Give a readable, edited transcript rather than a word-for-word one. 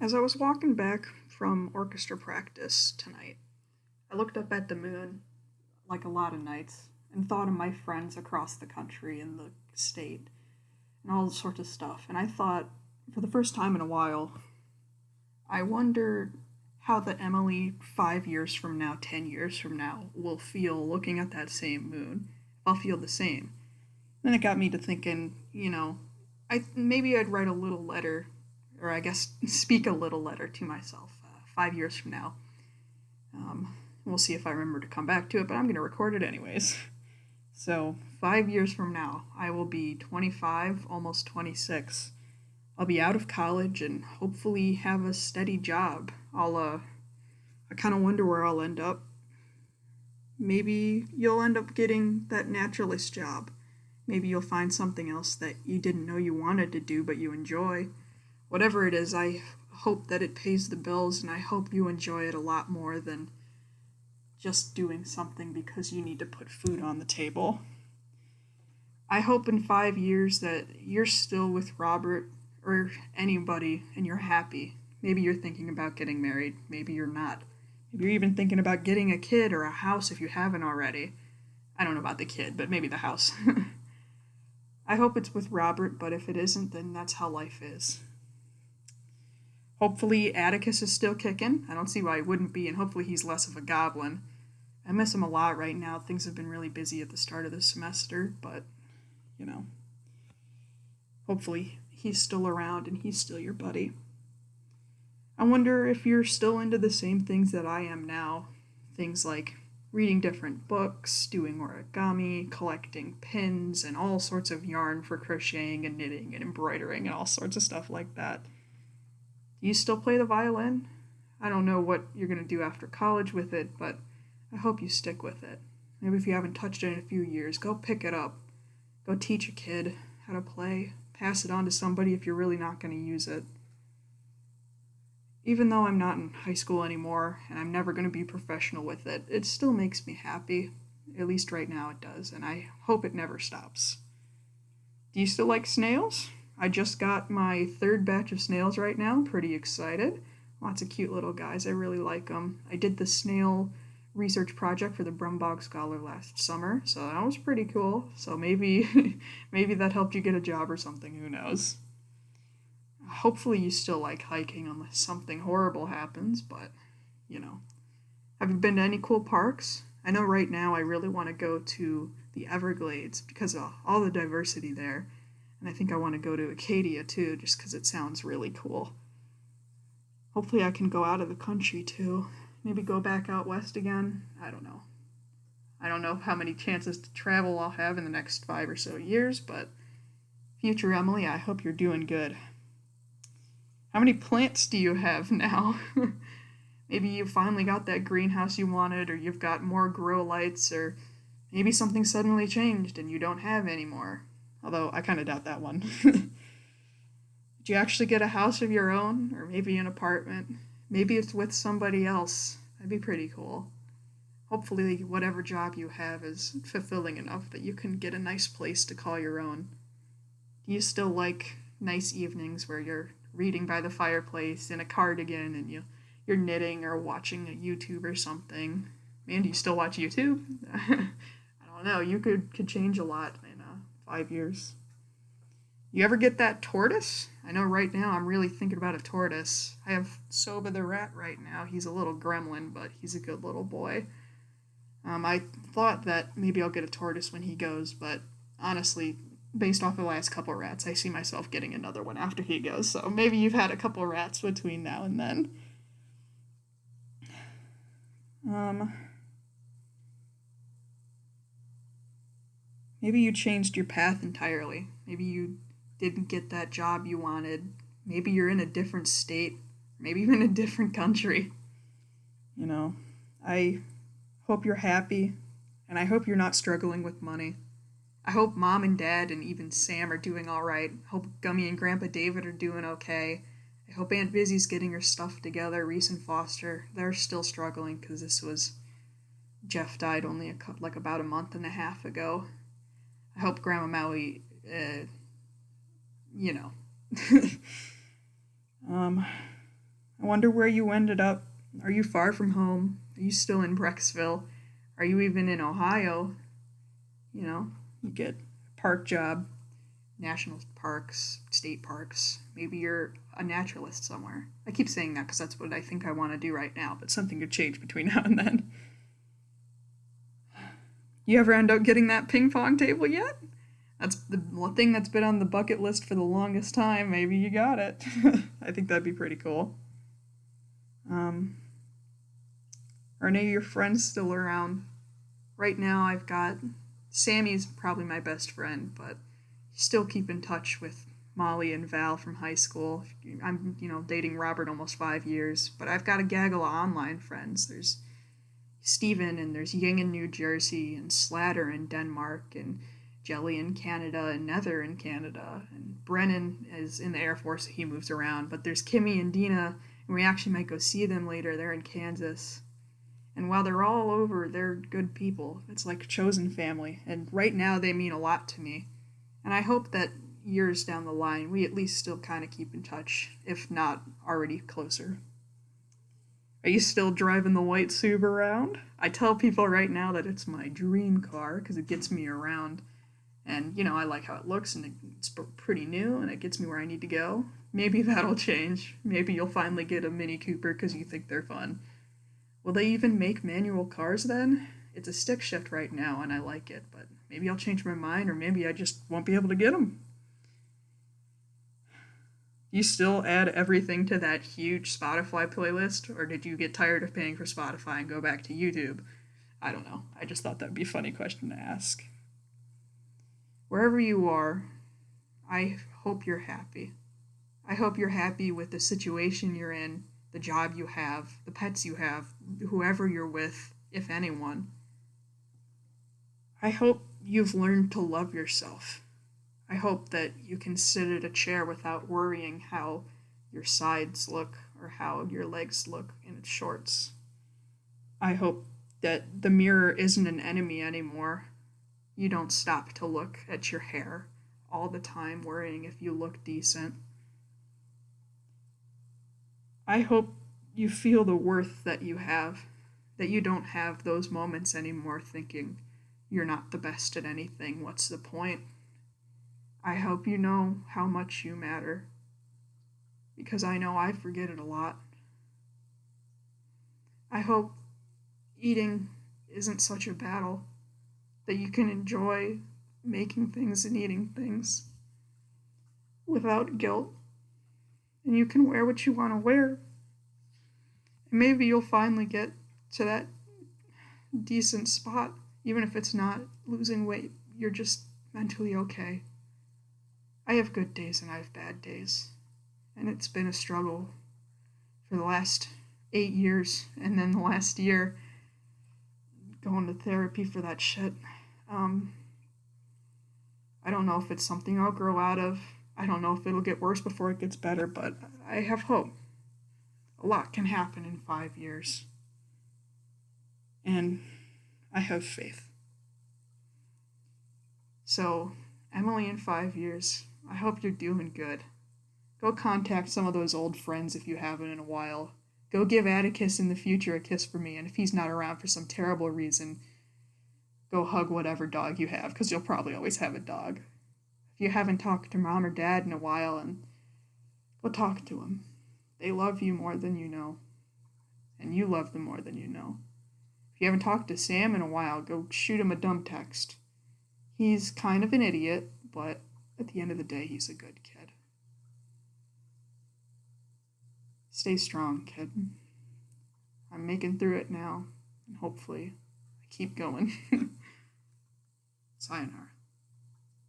As I was walking back from orchestra practice tonight, I looked up at the moon like a lot of nights and thought of my friends across the country and the state and all sorts of stuff. And I thought, for the first time in a while, I wonder how the Emily 5 years from now, 10 years from now, will feel looking at that same moon. If I'll feel the same. Then it got me to thinking, maybe I'd write a little letter, or I guess speak a little letter to myself 5 years from now. We'll see if I remember to come back to it, but I'm going to record it anyways. So, 5 years from now, I will be 25, almost 26. I'll be out of college and hopefully have a steady job. I kind of wonder where I'll end up. Maybe you'll end up getting that naturalist job. Maybe you'll find something else that you didn't know you wanted to do but you enjoy. Whatever it is, I hope that it pays the bills and I hope you enjoy it a lot more than just doing something because you need to put food on the table. I hope in 5 years that you're still with Robert or anybody and you're happy. Maybe you're thinking about getting married. Maybe you're not. Maybe you're even thinking about getting a kid or a house if you haven't already. I don't know about the kid, but maybe the house. I hope it's with Robert, but if it isn't, then that's how life is. Hopefully, Atticus is still kicking. I don't see why he wouldn't be, and hopefully, he's less of a goblin. I miss him a lot right now. Things have been really busy at the start of the semester, but, you know, hopefully, he's still around and he's still your buddy. I wonder if you're still into the same things that I am now. Things like reading different books, doing origami, collecting pins, and all sorts of yarn for crocheting and knitting and embroidering and all sorts of stuff like that. Do you still play the violin? I don't know what you're going to do after college with it, but I hope you stick with it. Maybe if you haven't touched it in a few years, go pick it up. Go teach a kid how to play. Pass it on to somebody if you're really not going to use it. Even though I'm not in high school anymore and I'm never going to be professional with it, it still makes me happy. At least right now it does, and I hope it never stops. Do you still like snails? I just got my third batch of snails right now. I'm pretty excited. Lots of cute little guys. I really like them. I did the snail research project for the Brumbog Scholar last summer, so that was pretty cool. So maybe maybe that helped you get a job or something. Who knows? Hopefully you still like hiking unless something horrible happens, but you know. Have you been to any cool parks? I know right now I really want to go to the Everglades because of all the diversity there. And I think I want to go to Acadia too, just because it sounds really cool. Hopefully, I can go out of the country too. Maybe go back out west again. I don't know. I don't know how many chances to travel I'll have in the next 5 or so years, but future Emily, I hope you're doing good. How many plants do you have now? Maybe you finally got that greenhouse you wanted, or you've got more grow lights, or maybe something suddenly changed and you don't have any more. Although I kind of doubt that one. Did you actually get a house of your own, or maybe an apartment? Maybe it's with somebody else. That'd be pretty cool. Hopefully, whatever job you have is fulfilling enough that you can get a nice place to call your own. Do you still like nice evenings where you're reading by the fireplace in a cardigan and you're knitting or watching a YouTube or something? Man, do you still watch YouTube? I don't know. You could change a lot in 5 years. You ever get that tortoise? I know right now I'm really thinking about a tortoise. I have Soba the rat right now. He's a little gremlin, but he's a good little boy. I thought that maybe I'll get a tortoise when he goes, but honestly, based off the last couple of rats, I see myself getting another one after he goes. So maybe you've had a couple of rats between now and then. Um, Maybe you changed your path entirely. Maybe you didn't get that job you wanted. Maybe you're in a different state. Maybe even a different country. You know, I hope you're happy, and I hope you're not struggling with money. I hope mom and dad and even Sam are doing all right. I hope Gummy and Grandpa David are doing okay. I hope Aunt Busy's getting her stuff together. Reese and Foster, they're still struggling because this was Jeff died only like about a month and a half ago. I hope Grandma Maui, you know. um, wonder where you ended up. Are you far from home? Are you still in Brecksville? Are you even in Ohio? You know, you get a park job, national parks, state parks. Maybe you're a naturalist somewhere. I keep saying that because that's what I think I want to do right now, but something could change between now and then. You ever end up getting that ping pong table yet? That's the thing that's been on the bucket list for the longest time. Maybe you got it. I think that'd be pretty cool. Are any of your friends still around? Right now, I've got Sammy's probably my best friend, but still keep in touch with Molly and Val from high school. I'm, dating Robert almost 5 years, but I've got a gaggle of online friends. There's Steven, and there's Ying in New Jersey, and Slatter in Denmark, and Jelly in Canada, and Nether in Canada, and Brennan is in the Air Force. He moves around, but there's Kimmy and Dina, and we actually might go see them later. They're in Kansas. And while they're all over, they're good people. It's like chosen family, and right now they mean a lot to me. And I hope that years down the line, we at least still kind of keep in touch, if not already closer. Are you still driving the white Subaru around? I tell people right now that it's my dream car because it gets me around. And, I like how it looks, and it's pretty new, and it gets me where I need to go. Maybe that'll change. Maybe you'll finally get a Mini Cooper because you think they're fun. Will they even make manual cars then? It's a stick shift right now, and I like it, but maybe I'll change my mind, or maybe I just won't be able to get them. You still add everything to that huge Spotify playlist, or did you get tired of paying for Spotify and go back to YouTube? I don't know. I just thought that'd be a funny question to ask. Wherever you are, I hope you're happy. I hope you're happy with the situation you're in, the job you have, the pets you have, whoever you're with, if anyone. I hope you've learned to love yourself. I hope that you can sit at a chair without worrying how your sides look or how your legs look in shorts. I hope that the mirror isn't an enemy anymore. You don't stop to look at your hair all the time worrying if you look decent. I hope you feel the worth that you have, that you don't have those moments anymore thinking you're not the best at anything. What's the point? I hope you know how much you matter, because I know I forget it a lot. I hope eating isn't such a battle, that you can enjoy making things and eating things without guilt, and you can wear what you want to wear. And maybe you'll finally get to that decent spot, even if it's not losing weight. You're just mentally okay. I have good days and I have bad days, and it's been a struggle for the last 8 years, and then the last year going to therapy for that shit. I don't know if it's something I'll grow out of. I don't know if it'll get worse before it gets better, but I have hope. A lot can happen in 5 years. And I have faith. So, Emily, in 5 years, I hope you're doing good. Go contact some of those old friends if you haven't in a while. Go give Atticus in the future a kiss for me, and if he's not around for some terrible reason, go hug whatever dog you have, because you'll probably always have a dog. If you haven't talked to mom or dad in a while, and go talk to them. They love you more than you know, and you love them more than you know. If you haven't talked to Sam in a while, go shoot him a dumb text. He's kind of an idiot, but at the end of the day, he's a good kid. Stay strong, kid. I'm making through it now, and hopefully I keep going. Sayonara.